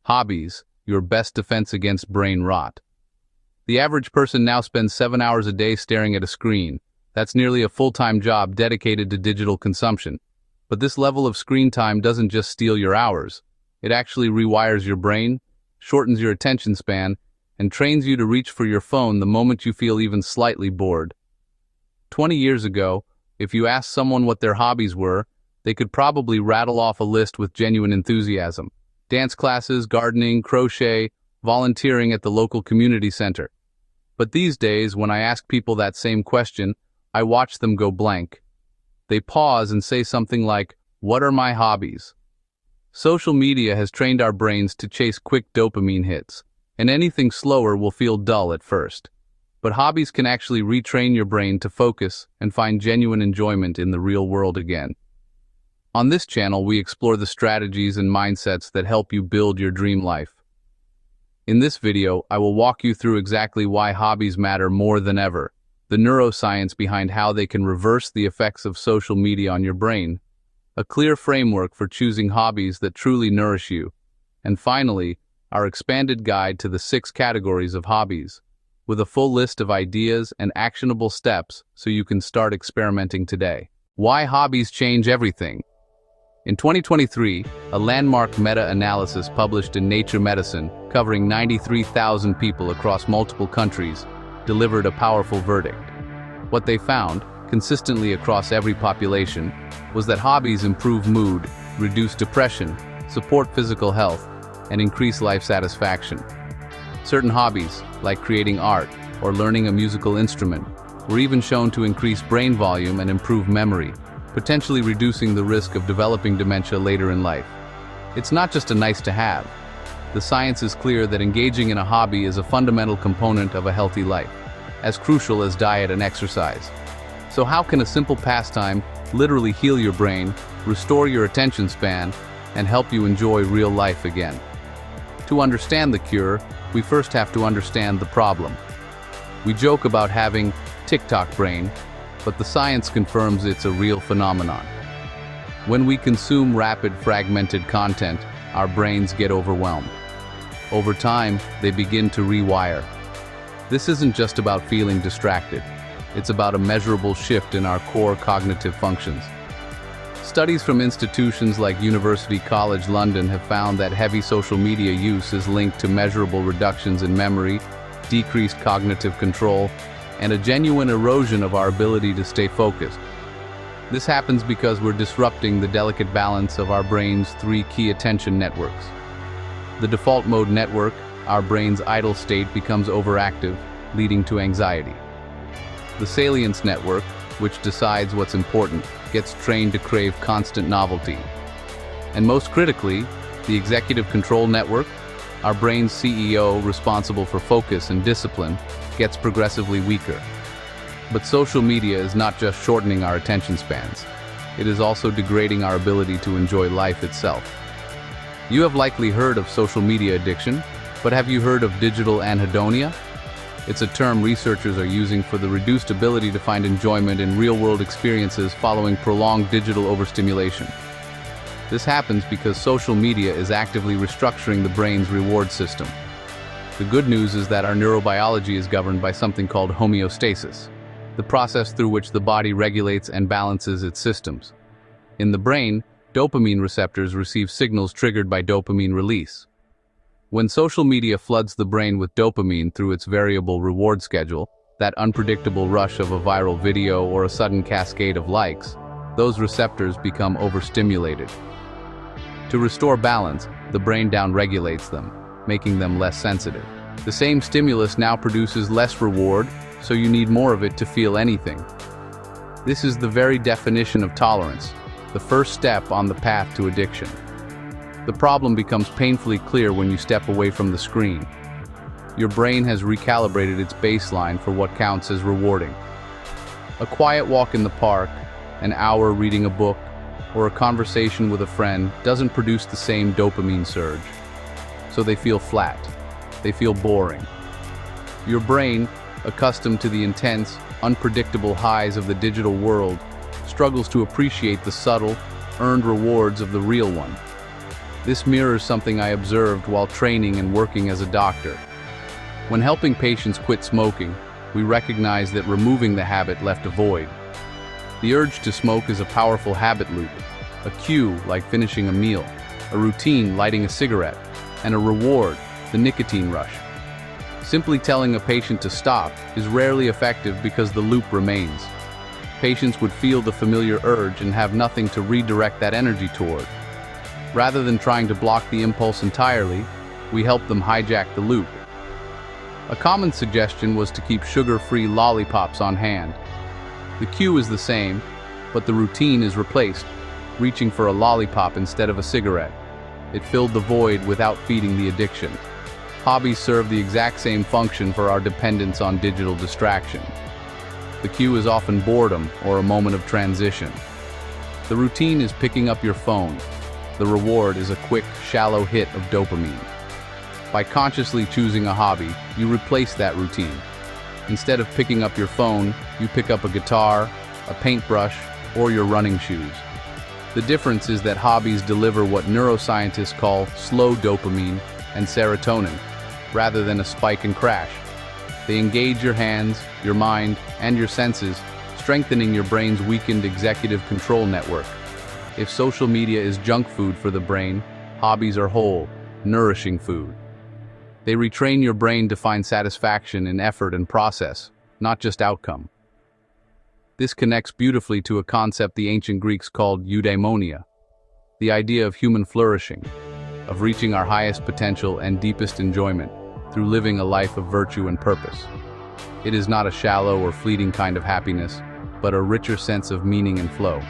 Hobbies, your best defense against brain rot. The average person now spends 7 hours a day staring at a screen. That's nearly a full-time job dedicated to digital consumption. But this level of screen time doesn't just steal your hours. It actually rewires your brain, shortens your attention span, and trains you to reach for your phone the moment you feel even slightly bored. 20 years ago, if you asked someone what their hobbies were, they could probably rattle off a list with genuine enthusiasm. Dance classes, gardening, crochet, volunteering at the local community center. But these days, when I ask people that same question, I watch them go blank. They pause and say something like, "What are my hobbies?" Social media has trained our brains to chase quick dopamine hits, and anything slower will feel dull at first. But hobbies can actually retrain your brain to focus and find genuine enjoyment in the real world again. On this channel, we explore the strategies and mindsets that help you build your dream life. In this video, I will walk you through exactly why hobbies matter more than ever, the neuroscience behind how they can reverse the effects of social media on your brain, a clear framework for choosing hobbies that truly nourish you, and finally, our expanded guide to the 6 categories of hobbies, with a full list of ideas and actionable steps so you can start experimenting today. Why hobbies change everything. In 2023, a landmark meta-analysis published in Nature Medicine, covering 93,000 people across multiple countries, delivered a powerful verdict. What they found, consistently across every population, was that hobbies improve mood, reduce depression, support physical health, and increase life satisfaction. Certain hobbies, like creating art or learning a musical instrument, were even shown to increase brain volume and improve memory, potentially reducing the risk of developing dementia later in life. It's not just a nice to have. The science is clear that engaging in a hobby is a fundamental component of a healthy life, as crucial as diet and exercise. So how can a simple pastime literally heal your brain, restore your attention span, and help you enjoy real life again? To understand the cure, we first have to understand the problem. We joke about having TikTok brain, but the science confirms it's a real phenomenon. When we consume rapid, fragmented content, our brains get overwhelmed. Over time, they begin to rewire. This isn't just about feeling distracted. It's about a measurable shift in our core cognitive functions. Studies from institutions like University College London have found that heavy social media use is linked to measurable reductions in memory, decreased cognitive control, and a genuine erosion of our ability to stay focused. This happens because we're disrupting the delicate balance of our brain's 3 key attention networks. The default mode network, our brain's idle state, becomes overactive, leading to anxiety. The salience network, which decides what's important, gets trained to crave constant novelty. And most critically, the executive control network, our brain's CEO responsible for focus and discipline, gets progressively weaker. But social media is not just shortening our attention spans. It is also degrading our ability to enjoy life itself. You have likely heard of social media addiction, but have you heard of digital anhedonia? It's a term researchers are using for the reduced ability to find enjoyment in real-world experiences following prolonged digital overstimulation. This happens because social media is actively restructuring the brain's reward system. The good news is that our neurobiology is governed by something called homeostasis, the process through which the body regulates and balances its systems. In the brain, dopamine receptors receive signals triggered by dopamine release. When social media floods the brain with dopamine through its variable reward schedule, that unpredictable rush of a viral video or a sudden cascade of likes, those receptors become overstimulated. To restore balance, the brain downregulates them, making them less sensitive. The same stimulus now produces less reward, so you need more of it to feel anything. This is the very definition of tolerance, the first step on the path to addiction. The problem becomes painfully clear when you step away from the screen. Your brain has recalibrated its baseline for what counts as rewarding. A quiet walk in the park, an hour reading a book, or a conversation with a friend doesn't produce the same dopamine surge. So they feel flat. They feel boring. Your brain, accustomed to the intense, unpredictable highs of the digital world, struggles to appreciate the subtle, earned rewards of the real one. This mirrors something I observed while training and working as a doctor. When helping patients quit smoking, we recognized that removing the habit left a void. The urge to smoke is a powerful habit loop, a cue like finishing a meal, a routine lighting a cigarette, and a reward, the nicotine rush. Simply telling a patient to stop is rarely effective because the loop remains. Patients would feel the familiar urge and have nothing to redirect that energy toward. Rather than trying to block the impulse entirely, we help them hijack the loop. A common suggestion was to keep sugar-free lollipops on hand. The cue is the same, but the routine is replaced, reaching for a lollipop instead of a cigarette. It filled the void without feeding the addiction. Hobbies serve the exact same function for our dependence on digital distraction. The cue is often boredom or a moment of transition. The routine is picking up your phone. The reward is a quick, shallow hit of dopamine. By consciously choosing a hobby, you replace that routine. Instead of picking up your phone, you pick up a guitar, a paintbrush, or your running shoes. The difference is that hobbies deliver what neuroscientists call slow dopamine and serotonin, rather than a spike and crash. They engage your hands, your mind, and your senses, strengthening your brain's weakened executive control network. If social media is junk food for the brain, hobbies are whole, nourishing food. They retrain your brain to find satisfaction in effort and process, not just outcome. This connects beautifully to a concept the ancient Greeks called eudaimonia, the idea of human flourishing, of reaching our highest potential and deepest enjoyment through living a life of virtue and purpose. It is not a shallow or fleeting kind of happiness, but a richer sense of meaning and flow.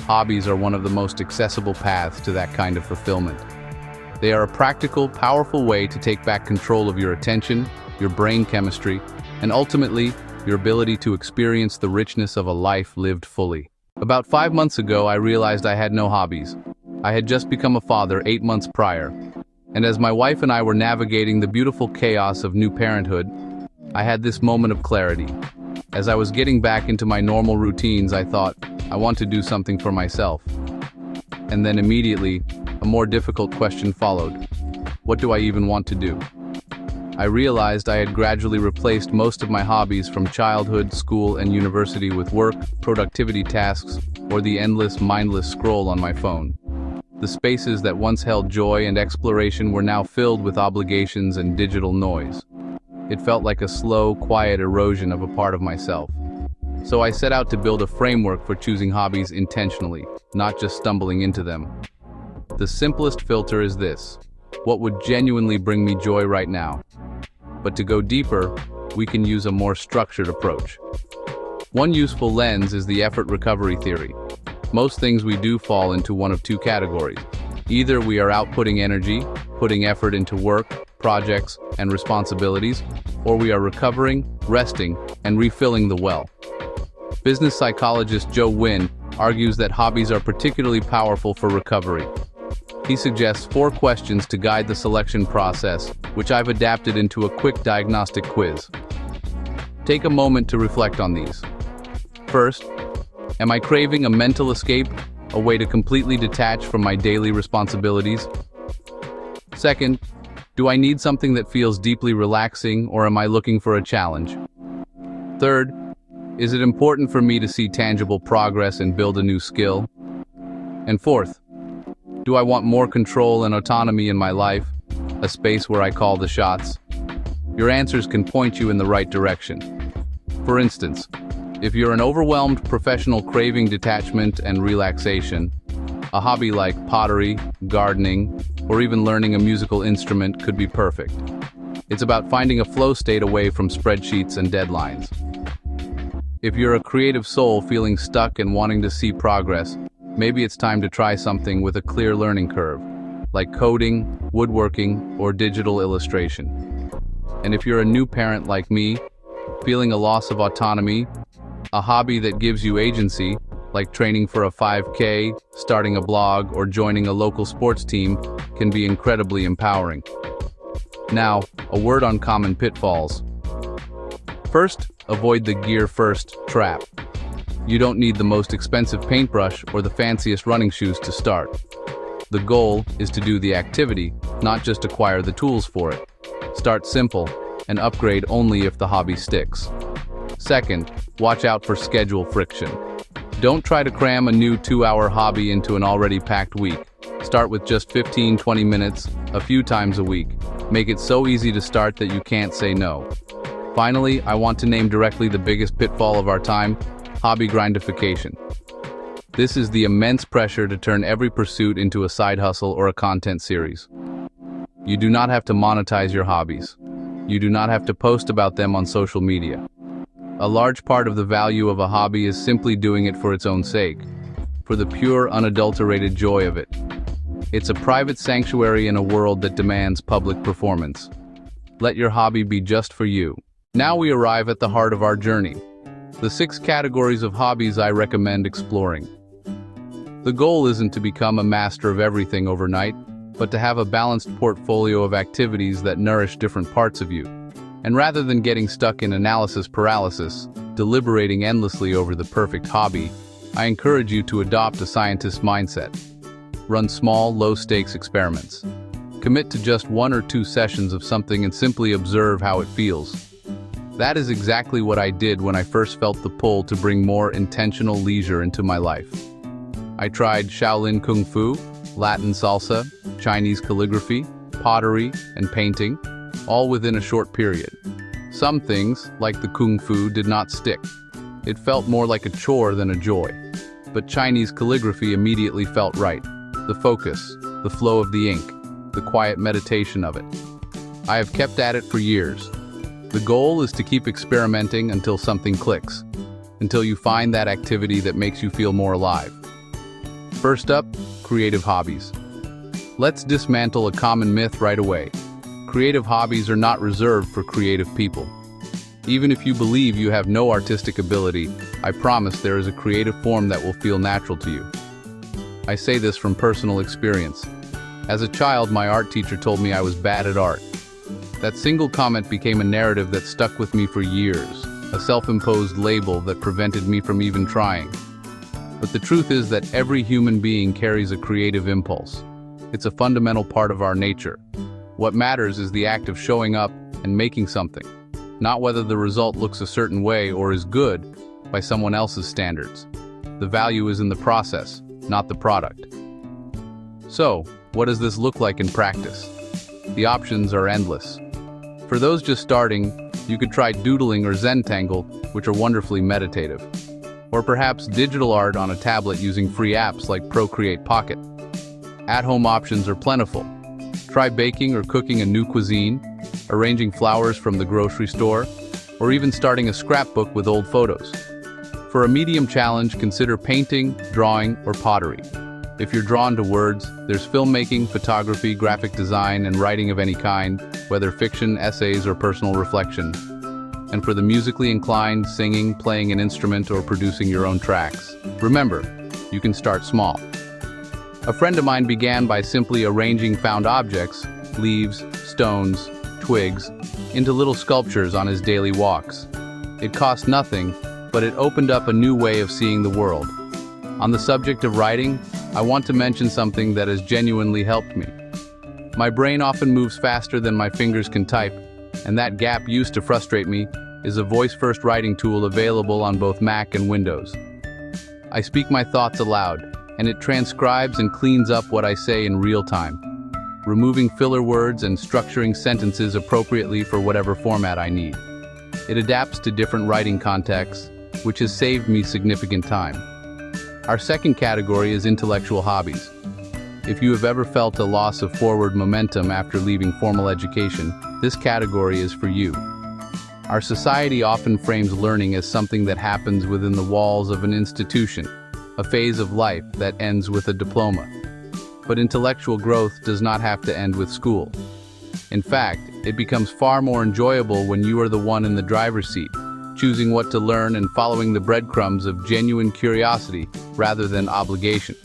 Hobbies are one of the most accessible paths to that kind of fulfillment. They are a practical, powerful way to take back control of your attention, your brain chemistry, and ultimately, your ability to experience the richness of a life lived fully. About 5 months ago, I realized I had no hobbies. I had just become a father 8 months prior, and as my wife and I were navigating the beautiful chaos of new parenthood, I had this moment of clarity. As I was getting back into my normal routines, I thought, I want to do something for myself. And then immediately, a more difficult question followed. What do I even want to do? I realized I had gradually replaced most of my hobbies from childhood, school, and university with work, productivity tasks, or the endless, mindless scroll on my phone. The spaces that once held joy and exploration were now filled with obligations and digital noise. It felt like a slow, quiet erosion of a part of myself. So I set out to build a framework for choosing hobbies intentionally, not just stumbling into them. The simplest filter is this: what would genuinely bring me joy right now? But to go deeper, we can use a more structured approach. One useful lens is the effort recovery theory. Most things we do fall into one of two categories. Either we are outputting energy, putting effort into work, projects, and responsibilities, or we are recovering, resting, and refilling the well. Business psychologist Joe Wynn argues that hobbies are particularly powerful for recovery. He suggests 4 questions to guide the selection process, which I've adapted into a quick diagnostic quiz. Take a moment to reflect on these. First, am I craving a mental escape, a way to completely detach from my daily responsibilities? Second, do I need something that feels deeply relaxing, or am I looking for a challenge? Third, is it important for me to see tangible progress and build a new skill? And fourth, do I want more control and autonomy in my life, a space where I call the shots? Your answers can point you in the right direction. For instance, if you're an overwhelmed professional craving detachment and relaxation, a hobby like pottery, gardening, or even learning a musical instrument could be perfect. It's about finding a flow state away from spreadsheets and deadlines. If you're a creative soul feeling stuck and wanting to see progress, maybe it's time to try something with a clear learning curve, like coding, woodworking, or digital illustration. And if you're a new parent like me, feeling a loss of autonomy, a hobby that gives you agency, like training for a 5K, starting a blog, or joining a local sports team, can be incredibly empowering. Now, a word on common pitfalls. First, avoid the gear-first trap. You don't need the most expensive paintbrush or the fanciest running shoes to start. The goal is to do the activity, not just acquire the tools for it. Start simple and upgrade only if the hobby sticks. Second, watch out for schedule friction. Don't try to cram a new 2-hour hobby into an already packed week. Start with just 15-20 minutes, a few times a week. Make it so easy to start that you can't say no. Finally, I want to name directly the biggest pitfall of our time: hobby grindification. This is the immense pressure to turn every pursuit into a side hustle or a content series. You do not have to monetize your hobbies. You do not have to post about them on social media. A large part of the value of a hobby is simply doing it for its own sake, for the pure, unadulterated joy of it. It's a private sanctuary in a world that demands public performance. Let your hobby be just for you. Now we arrive at the heart of our journey: the 6 categories of hobbies I recommend exploring. The goal isn't to become a master of everything overnight, but to have a balanced portfolio of activities that nourish different parts of you. And rather than getting stuck in analysis paralysis, deliberating endlessly over the perfect hobby, I encourage you to adopt a scientist's mindset. Run small, low-stakes experiments. Commit to just 1 or 2 sessions of something and simply observe how it feels. That is exactly what I did when I first felt the pull to bring more intentional leisure into my life. I tried Shaolin Kung Fu, Latin salsa, Chinese calligraphy, pottery, and painting, all within a short period. Some things, like the Kung Fu, did not stick. It felt more like a chore than a joy. But Chinese calligraphy immediately felt right. The focus, the flow of the ink, the quiet meditation of it. I have kept at it for years. The goal is to keep experimenting until something clicks, until you find that activity that makes you feel more alive. First up, creative hobbies. Let's dismantle a common myth right away. Creative hobbies are not reserved for creative people. Even if you believe you have no artistic ability, I promise there is a creative form that will feel natural to you. I say this from personal experience. As a child, my art teacher told me I was bad at art. That single comment became a narrative that stuck with me for years, a self-imposed label that prevented me from even trying. But the truth is that every human being carries a creative impulse. It's a fundamental part of our nature. What matters is the act of showing up and making something, not whether the result looks a certain way or is good by someone else's standards. The value is in the process, not the product. So, what does this look like in practice? The options are endless. For those just starting, you could try doodling or Zentangle, which are wonderfully meditative. Or perhaps digital art on a tablet using free apps like Procreate Pocket. At-home options are plentiful. Try baking or cooking a new cuisine, arranging flowers from the grocery store, or even starting a scrapbook with old photos. For a medium challenge, consider painting, drawing, or pottery. If you're drawn to words, there's filmmaking, photography, graphic design, and writing of any kind, whether fiction, essays, or personal reflection. And for the musically inclined, singing, playing an instrument, or producing your own tracks. Remember, you can start small. A friend of mine began by simply arranging found objects, leaves, stones, twigs, into little sculptures on his daily walks. It cost nothing, but it opened up a new way of seeing the world. On the subject of writing, I want to mention something that has genuinely helped me. My brain often moves faster than my fingers can type, and that gap used to frustrate me is a voice-first writing tool available on both Mac and Windows. I speak my thoughts aloud, and it transcribes and cleans up what I say in real time, removing filler words and structuring sentences appropriately for whatever format I need. It adapts to different writing contexts, which has saved me significant time. Our second category is intellectual hobbies. If you have ever felt a loss of forward momentum after leaving formal education, this category is for you. Our society often frames learning as something that happens within the walls of an institution, a phase of life that ends with a diploma. But intellectual growth does not have to end with school. In fact, it becomes far more enjoyable when you are the one in the driver's seat, choosing what to learn and following the breadcrumbs of genuine curiosity rather than obligation.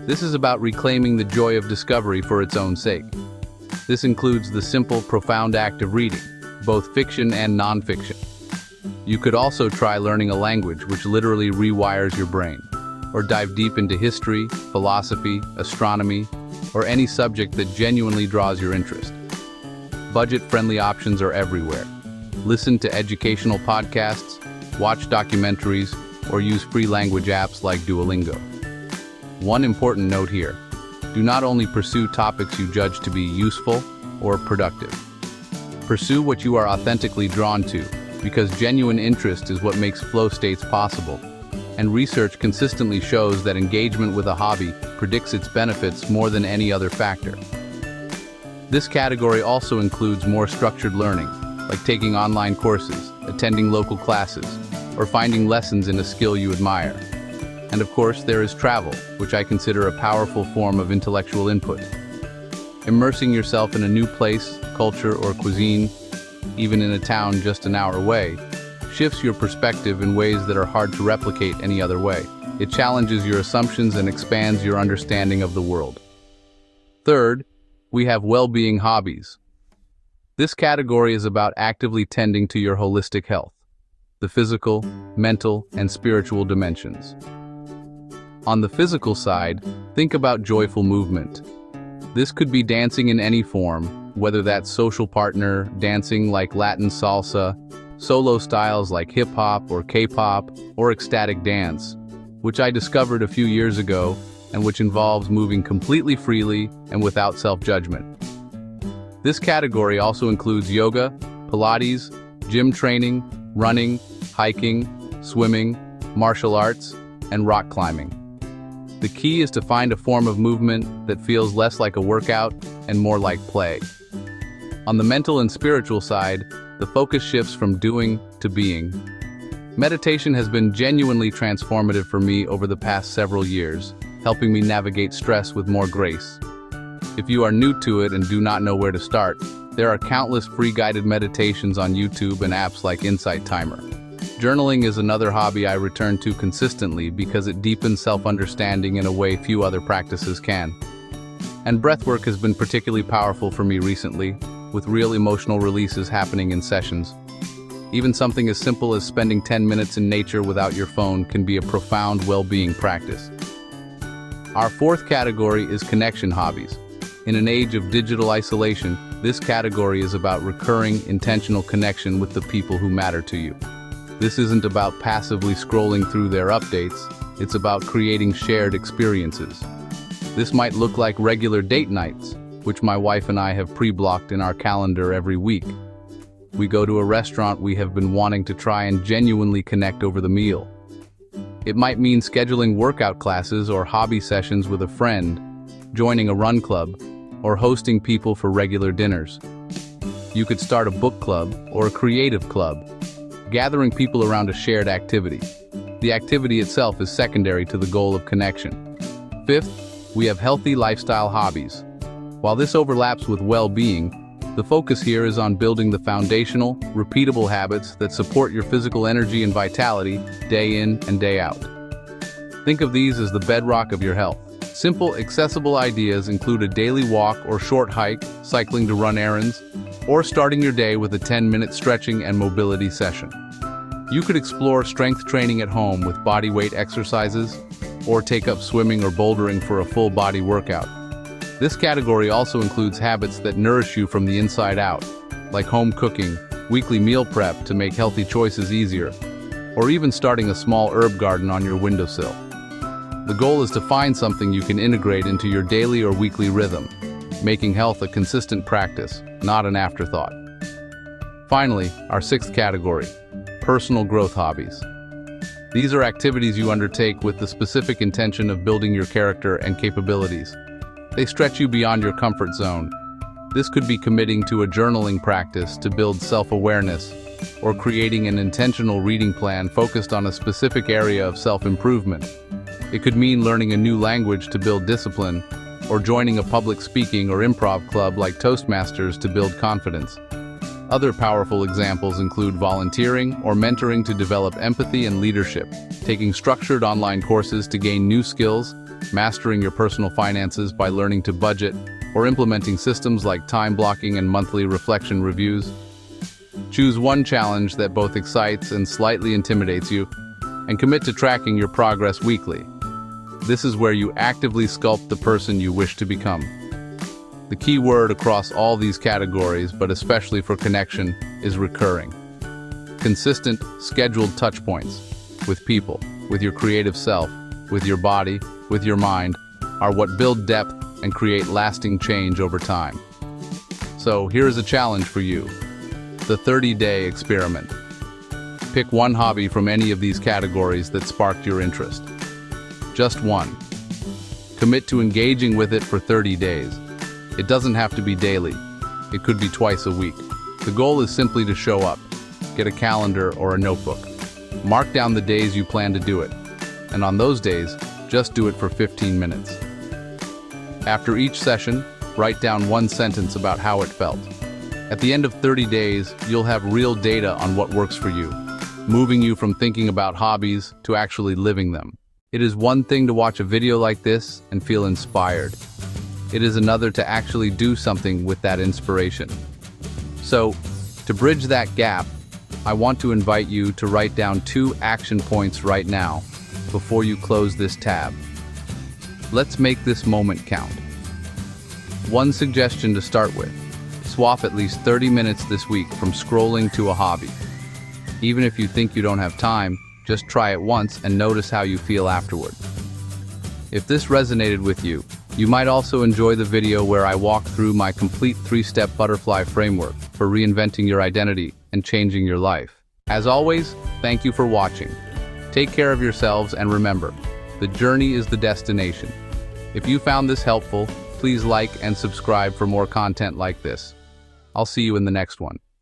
This is about reclaiming the joy of discovery for its own sake. This includes the simple, profound act of reading, both fiction and non-fiction. You could also try learning a language which literally rewires your brain, or dive deep into history, philosophy, astronomy, or any subject that genuinely draws your interest. Budget-friendly options are everywhere. Listen to educational podcasts, watch documentaries, or use free language apps like Duolingo. One important note here: do not only pursue topics you judge to be useful or productive. Pursue what you are authentically drawn to, because genuine interest is what makes flow states possible. And research consistently shows that engagement with a hobby predicts its benefits more than any other factor. This category also includes more structured learning, like taking online courses, attending local classes, or finding lessons in a skill you admire. And of course, there is travel, which I consider a powerful form of intellectual input. Immersing yourself in a new place, culture, or cuisine, even in a town just an hour away, shifts your perspective in ways that are hard to replicate any other way. It challenges your assumptions and expands your understanding of the world. Third, we have well-being hobbies. This category is about actively tending to your holistic health, the physical, mental, and spiritual dimensions. On the physical side, think about joyful movement. This could be dancing in any form, whether that's social partner dancing like Latin salsa, solo styles like hip-hop or K-pop, or ecstatic dance, which I discovered a few years ago and which involves moving completely freely and without self-judgment. This category also includes yoga, Pilates, gym training, running, hiking, swimming, martial arts, and rock climbing. The key is to find a form of movement that feels less like a workout and more like play. On the mental and spiritual side, the focus shifts from doing to being. Meditation has been genuinely transformative for me over the past several years, helping me navigate stress with more grace. If you are new to it and do not know where to start, there are countless free guided meditations on YouTube and apps like Insight Timer. Journaling is another hobby I return to consistently because it deepens self-understanding in a way few other practices can. And breathwork has been particularly powerful for me recently, with real emotional releases happening in sessions. Even something as simple as spending 10 minutes in nature without your phone can be a profound well-being practice. Our fourth category is connection hobbies. In an age of digital isolation, this category is about recurring, intentional connection with the people who matter to you. This isn't about passively scrolling through their updates, it's about creating shared experiences. This might look like regular date nights, which my wife and I have pre-blocked in our calendar every week. We go to a restaurant we have been wanting to try and genuinely connect over the meal. It might mean scheduling workout classes or hobby sessions with a friend, joining a run club, or hosting people for regular dinners. You could start a book club or a creative club, gathering people around a shared activity. The activity itself is secondary to the goal of connection. Fifth, we have healthy lifestyle hobbies. While this overlaps with well-being, the focus here is on building the foundational, repeatable habits that support your physical energy and vitality day in and day out. Think of these as the bedrock of your health. Simple, accessible ideas include a daily walk or short hike, cycling to run errands, or starting your day with a 10-minute stretching and mobility session. You could explore strength training at home with body weight exercises, or take up swimming or bouldering for a full body workout. This category also includes habits that nourish you from the inside out, like home cooking, weekly meal prep to make healthy choices easier, or even starting a small herb garden on your windowsill. The goal is to find something you can integrate into your daily or weekly rhythm, making health a consistent practice, not an afterthought. Finally, our sixth category, personal growth hobbies. These are activities you undertake with the specific intention of building your character and capabilities. They stretch you beyond your comfort zone. This could be committing to a journaling practice to build self-awareness, or creating an intentional reading plan focused on a specific area of self-improvement. It could mean learning a new language to build discipline, or joining a public speaking or improv club like Toastmasters to build confidence. Other powerful examples include volunteering or mentoring to develop empathy and leadership, taking structured online courses to gain new skills, mastering your personal finances by learning to budget, or implementing systems like time blocking and monthly reflection reviews. Choose one challenge that both excites and slightly intimidates you, and commit to tracking your progress weekly. This is where you actively sculpt the person you wish to become. The key word across all these categories, but especially for connection, is recurring. Consistent, scheduled touchpoints with people, with your creative self, with your body, with your mind, are what build depth and create lasting change over time. So here is a challenge for you: the 30-day experiment. Pick one hobby from any of these categories that sparked your interest. Just one. Commit to engaging with it for 30 days. It doesn't have to be daily. It could be twice a week. The goal is simply to show up. Get a calendar or a notebook. Mark down the days you plan to do it. And on those days, just do it for 15 minutes. After each session, write down one sentence about how it felt. At the end of 30 days, you'll have real data on what works for you, moving you from thinking about hobbies to actually living them. It is one thing to watch a video like this and feel inspired. It is another to actually do something with that inspiration. So, to bridge that gap, I want to invite you to write down 2 action points right now before you close this tab. Let's make this moment count. One suggestion to start with: swap at least 30 minutes this week from scrolling to a hobby. Even if you think you don't have time, just try it once and notice how you feel afterward. If this resonated with you, you might also enjoy the video where I walk through my complete 3-step butterfly framework for reinventing your identity and changing your life. As always, thank you for watching. Take care of yourselves, and remember, the journey is the destination. If you found this helpful, please like and subscribe for more content like this. I'll see you in the next one.